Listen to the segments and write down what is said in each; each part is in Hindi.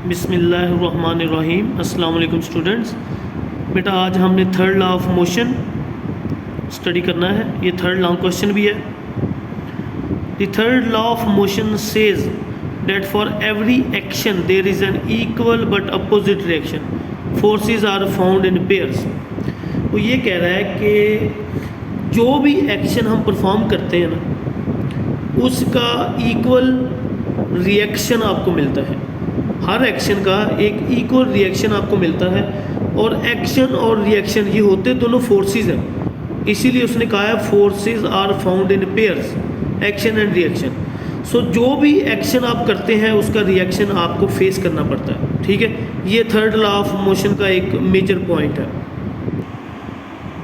बिस्मिल्लाहिर्रहमानिर्रहीम। अस्सलाम वालेकुम स्टूडेंट्स। बेटा आज हमने third law of motion study करना है। ये थर्ड लॉन्ग क्वेश्चन भी है। The third law of motion says that for every action there is an equal but opposite reaction. Forces are found in pairs. वो ये कह रहा है कि जो भी एक्शन हम परफॉर्म करते हैं ना, उसका इक्वल रिएक्शन आपको मिलता है। हर एक्शन का एक इक्वल रिएक्शन आपको मिलता है। और एक्शन और रिएक्शन ये होते दोनों फोर्सेस हैं, इसीलिए उसने कहा है forces are found in pairs, action and reaction. So जो भी एक्शन आप करते हैं उसका रिएक्शन आपको फेस करना पड़ता है। ठीक है, ये थर्ड लॉ ऑफ मोशन का एक मेजर पॉइंट है।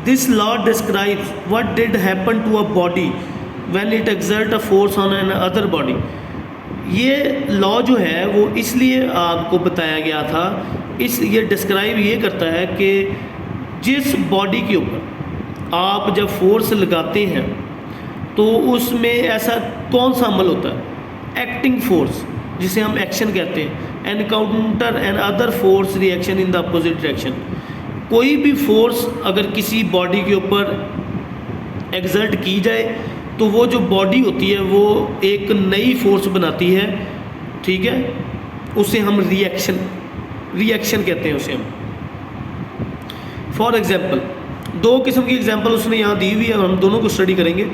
This law describes what did happen to a body when it exert a force on an other body. ये लॉ जो है वो इसलिए आपको बताया गया था, ये डिस्क्राइब ये करता है कि जिस बॉडी के ऊपर आप जब फोर्स लगाते हैं तो उसमें ऐसा कौन सा अमल होता है, एक्टिंग फोर्स, जिसे हम एक्शन कहते हैं। Encounter an other force reaction in the opposite direction. कोई भी फोर्स अगर किसी बॉडी के ऊपर एक्सर्ट की जाए तो वो जो बॉडी होती है वो एक नई फोर्स बनाती है। ठीक है, उसे हम रिएक्शन कहते हैं उसे हम। फॉर एग्जाम्पल, दो किस्म की एग्जाम्पल उसने यहाँ दी हुई है, हम दोनों को स्टडी करेंगे।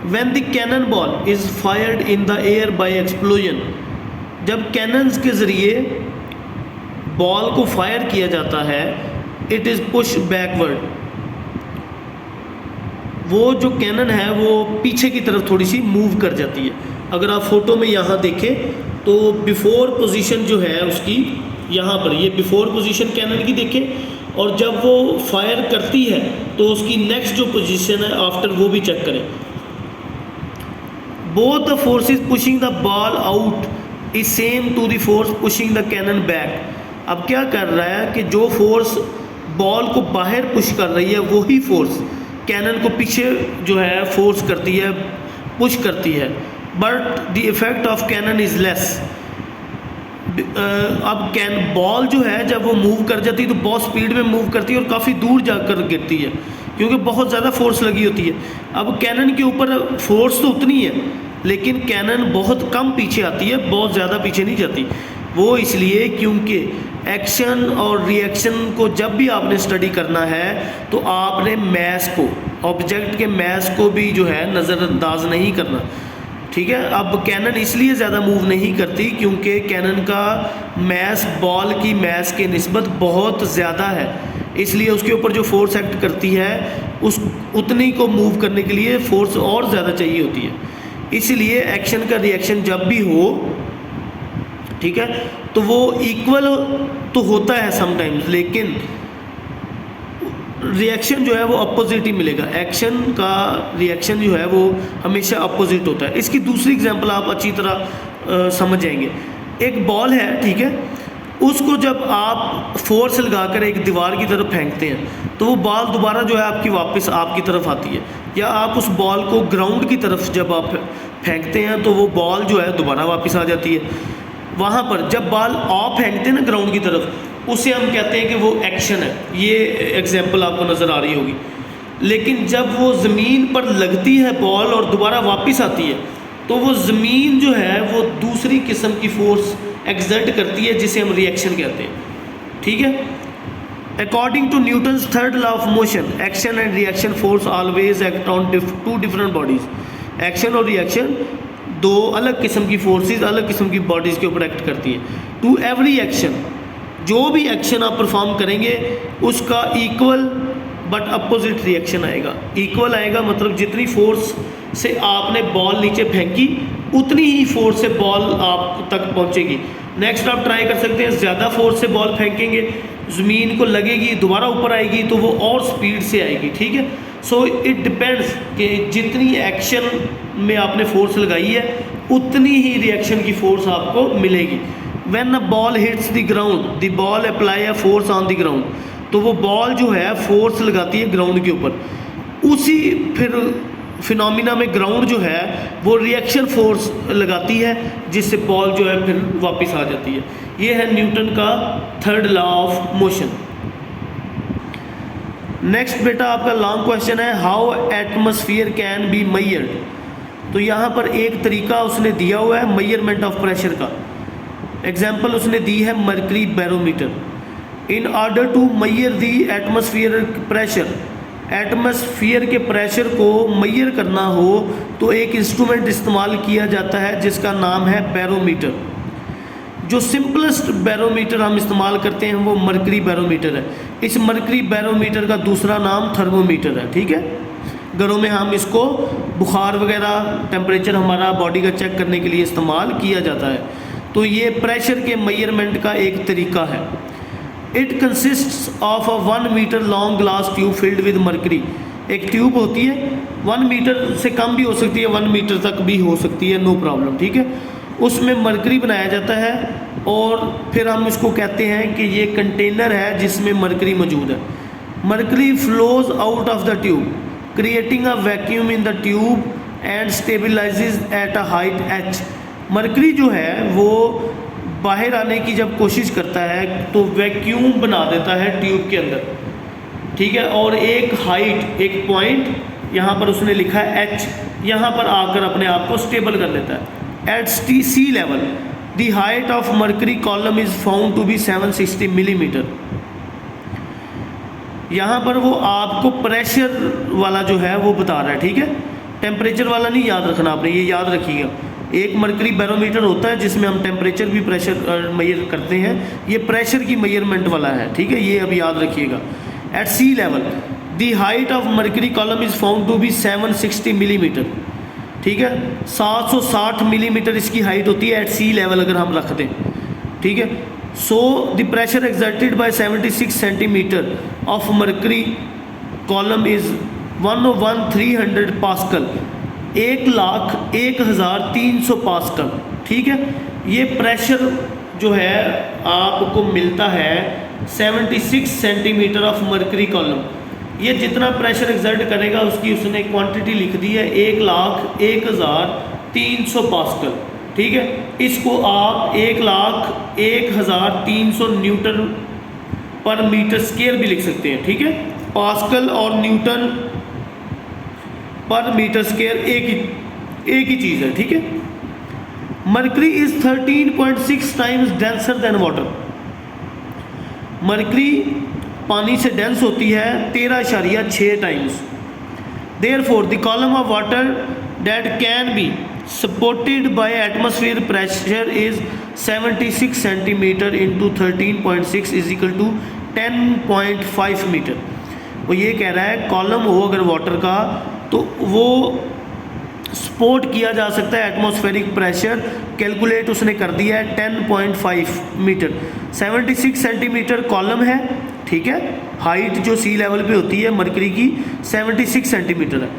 When the cannon ball is fired in the air by explosion. जब कैनन्स के ज़रिए बॉल को फायर किया जाता है, इट इज़ पुश बैकवर्ड। वो जो कैनन है वो पीछे की तरफ थोड़ी सी मूव कर जाती है। अगर आप फोटो में यहाँ देखें तो बिफोर पोजीशन जो है उसकी, यहाँ पर ये बिफोर पोजीशन कैनन की देखें, और जब वो फायर करती है तो उसकी नेक्स्ट जो पोजीशन है आफ्टर वो भी चेक करें। Both the forces pushing the ball out is same to the force pushing the cannon back. अब क्या कर रहा है कि जो फोर्स बॉल को बाहर पुश कर रही है वही फोर्स कैनन को पीछे जो है फोर्स करती है, पुश करती है। But the effect of cannon is less. अब बॉल जो है जब वो मूव कर जाती है तो बहुत स्पीड में मूव करती है और काफ़ी दूर जाकर गिरती है, क्योंकि बहुत ज़्यादा फोर्स लगी होती है। अब कैनन के ऊपर फोर्स तो उतनी है लेकिन कैनन बहुत कम पीछे आती है, बहुत ज़्यादा पीछे नहीं जाती। वो इसलिए क्योंकि एक्शन और रिएक्शन को जब भी आपने स्टडी करना है तो आपने मैस को, ऑब्जेक्ट के मैस को भी जो है नज़रअंदाज नहीं करना। ठीक है, अब कैनन इसलिए ज़्यादा मूव नहीं करती क्योंकि कैनन का मैस बॉल की मैस के निस्बत बहुत ज़्यादा है, इसलिए उसके ऊपर जो फोर्स एक्ट करती है उस उतनी को मूव करने के लिए फोर्स और ज़्यादा चाहिए होती है। इसलिए एक्शन का रिएक्शन जब भी हो, ठीक है, तो वो इक्वल तो होता है समटाइम्स, लेकिन रिएक्शन जो है वो अपोजिट ही मिलेगा। एक्शन का रिएक्शन जो है वो हमेशा अपोजिट होता है। इसकी दूसरी एग्जांपल आप अच्छी तरह समझ जाएंगे। एक बॉल है, ठीक है, उसको जब आप फोर्स लगाकर एक दीवार की तरफ फेंकते हैं तो वो बॉल दोबारा जो है आपकी वापस आपकी तरफ आती है। या आप उस बॉल को ग्राउंड की तरफ जब आप फेंकते हैं तो वो बॉल जो है दोबारा वापस आ जाती है। वहाँ पर जब बॉल आप फेंकते हैं ना ग्राउंड की तरफ, उसे हम कहते हैं कि वो एक्शन है। ये एग्जांपल आपको नज़र आ रही होगी। लेकिन जब वो ज़मीन पर लगती है बॉल और दोबारा वापस आती है तो वो ज़मीन जो है वो दूसरी किस्म की फोर्स एक्सर्ट करती है, जिसे हम रिएक्शन कहते हैं। ठीक है, according to Newton's third law of motion, action and reaction force always act on two different bodies. Action और रिएक्शन दो अलग किस्म की फोर्सेस अलग किस्म की बॉडीज़ के ऊपर एक्ट करती है। टू एवरी एक्शन, जो भी एक्शन आप परफॉर्म करेंगे उसका इक्वल बट अपोजिट रिएक्शन आएगा। इक्वल आएगा मतलब जितनी फोर्स से आपने बॉल नीचे फेंकी उतनी ही फोर्स से बॉल आप तक पहुंचेगी। नेक्स्ट आप ट्राई कर सकते हैं, ज़्यादा फोर्स से बॉल फेंकेंगे, ज़मीन को लगेगी, दोबारा ऊपर आएगी तो वो और स्पीड से आएगी। ठीक है, सो इट डिपेंड्स कि जितनी एक्शन में आपने फोर्स लगाई है उतनी ही रिएक्शन की फोर्स आपको मिलेगी। When a ball hits the ground the ball apply a force on the ground. तो वो बॉल जो है फोर्स लगाती है ग्राउंड के ऊपर। उसी फिर फिनोमिना में ग्राउंड जो है वो रिएक्शन फोर्स लगाती है, जिससे बॉल जो है फिर वापस आ जाती है। ये है न्यूटन का third law of motion. Next बेटा आपका लॉन्ग क्वेश्चन है, how atmosphere can be measured. तो यहाँ पर एक तरीका उसने दिया हुआ है मेजरमेंट ऑफ प्रेशर का। एग्जाम्पल उसने दी है mercury barometer. In order to measure the atmosphere pressure, atmosphere के प्रेशर को मेजर करना हो तो एक इंस्ट्रूमेंट इस्तेमाल किया जाता है जिसका नाम है बैरोमीटर। जो सिंपलेस्ट बैरोमीटर हम इस्तेमाल करते हैं वो मर्करी बैरोमीटर है। इस मर्करी बैरोमीटर का दूसरा नाम थर्मोमीटर है। ठीक है, घरों में हम इसको बुखार वगैरह टेम्परेचर हमारा बॉडी का चेक करने के लिए इस्तेमाल किया जाता है। तो ये प्रेशर के मेजरमेंट का एक तरीका है। It consists of a 1 metre long glass tube filled with mercury. एक ट्यूब होती है, 1 मीटर से कम भी हो सकती है, 1 मीटर तक भी हो सकती है, नो प्रॉब्लम। ठीक है, उसमें मर्करी बनाया जाता है और फिर हम इसको कहते हैं कि ये कंटेनर है जिसमें मर्करी मौजूद है। Mercury flows out of the tube creating a vacuum in the tube and stabilises at a height h। Mercury जो है वो बाहर आने की जब कोशिश करता है तो वैक्यूम बना देता है ट्यूब के अंदर। ठीक है, और एक हाइट, एक पॉइंट यहाँ पर उसने लिखा है h, यहाँ पर आकर अपने आप को स्टेबल कर लेता है। At sea level the height of mercury column is found to be 760 millimetre. यहाँ पर वो आपको प्रेशर वाला जो है वो बता रहा है। ठीक है, टेम्परेचर वाला नहीं याद रखना आपने, ये याद रखिएगा। एक मर्करी बैरोमीटर होता है जिसमें हम टेम्परेचर भी प्रेशर मेजर करते हैं, ये प्रेशर की मेजरमेंट वाला है। ठीक है, ये अब याद रखिएगा। At sea level the height of mercury column is found to be 760 millimetre. ठीक है, 760 मिलीमीटर इसकी हाइट होती है एट सी लेवल अगर हम रख दें। ठीक है, so the pressure exerted by 76 centimetre of mercury column is 1,300 pascal, 1,01,300 pascal. ठीक है, ये प्रेशर जो है आपको मिलता है 76 सेंटीमीटर ऑफ मर्करी कॉलम। ये जितना प्रेशर एक्सर्ट करेगा उसकी उसने क्वांटिटी लिख दी है 1,01,300 पास्कल। ठीक है, इसको आप 1,01,300 न्यूटन पर मीटर स्क्वायर भी लिख सकते हैं। ठीक है, पास्कल और न्यूटन पर मीटर स्क्वायर एक ही चीज़ है। ठीक है, mercury is 13.6 times denser than water. Mercury पानी से डेंस होती है 13.6 times. Therefore the column of water that can be supported by atmosphere pressure is 76 centimetre into 13.6 is equal to 10.5 metre. वो ये कह रहा है कॉलम हो अगर वाटर का तो वो सपोर्ट किया जा सकता है एटमॉस्फेरिक प्रेशर, कैलकुलेट उसने कर दिया है 10.5 मीटर। 76 सेंटीमीटर कॉलम है। ठीक है, हाइट जो सी लेवल पे होती है मर्करी की 76 सेंटीमीटर है।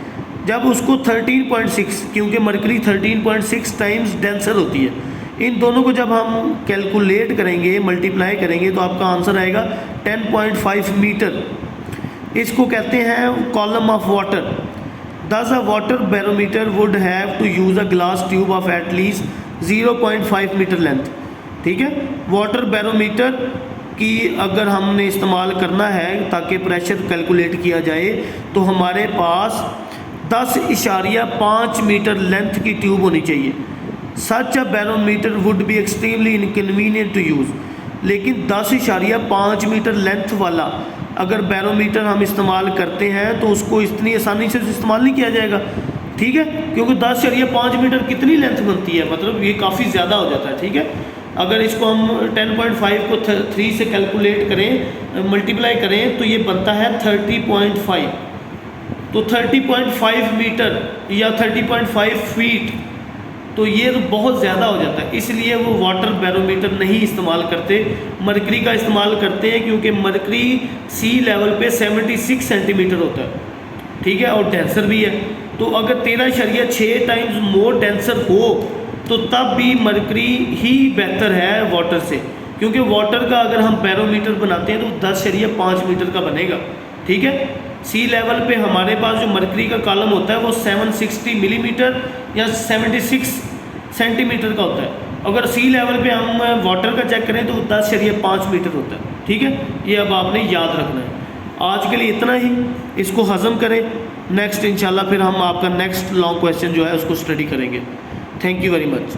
जब उसको 13.6, क्योंकि मर्करी 13.6 टाइम्स डेंसर होती है, इन दोनों को जब हम कैलकुलेट करेंगे, मल्टीप्लाई करेंगे तो आपका आंसर आएगा 10.5 मीटर। इसको कहते हैं column of water. Thus a water barometer would have to use a glass tube of at least 0.5 metre length. ठीक है, वाटर बैरोमीटर की अगर हमने इस्तेमाल करना है ताकि प्रेशर कैलकुलेट किया जाए तो हमारे पास 10.5 मीटर लेंथ की ट्यूब होनी चाहिए। Such a barometer would be extremely inconvenient to use. लेकिन 10.5 मीटर लेंथ वाला अगर बैरोमीटर हम इस्तेमाल करते हैं तो उसको इतनी आसानी से इस्तेमाल नहीं किया जाएगा। ठीक है, क्योंकि 10.5 मीटर कितनी लेंथ बनती है, मतलब ये काफ़ी ज़्यादा हो जाता है। ठीक है, अगर इसको हम 10.5 को 3 से कैलकुलेट करें, मल्टीप्लाई करें तो ये बनता है 30.5। तो 30.5 मीटर या 30.5 फीट, तो ये तो बहुत ज़्यादा हो जाता है, इसलिए वो वाटर बैरोमीटर नहीं इस्तेमाल करते, मर्करी का इस्तेमाल करते हैं, क्योंकि मर्करी सी लेवल पे 76 सेंटीमीटर होता है। ठीक है, और डेंसर भी है। तो अगर 13.6 टाइम्स मोर डेंसर हो तो तब भी मर्करी ही बेहतर है वाटर से, क्योंकि वाटर का अगर हम बैरोमीटर बनाते हैं तो 10.5 मीटर का बनेगा। ठीक है, सी लेवल पे हमारे पास जो मरकरी का कॉलम होता है वो 760 मिलीमीटर या 76 सेंटीमीटर का होता है। अगर सी लेवल पे हम वाटर का चेक करें तो 10.5 मीटर होता है। ठीक है, ये अब आपने याद रखना है। आज के लिए इतना ही, इसको हज़म करें। नेक्स्ट इंशाल्लाह फिर हम आपका नेक्स्ट लॉन्ग क्वेश्चन जो है उसको स्टडी करेंगे। Thank you very much.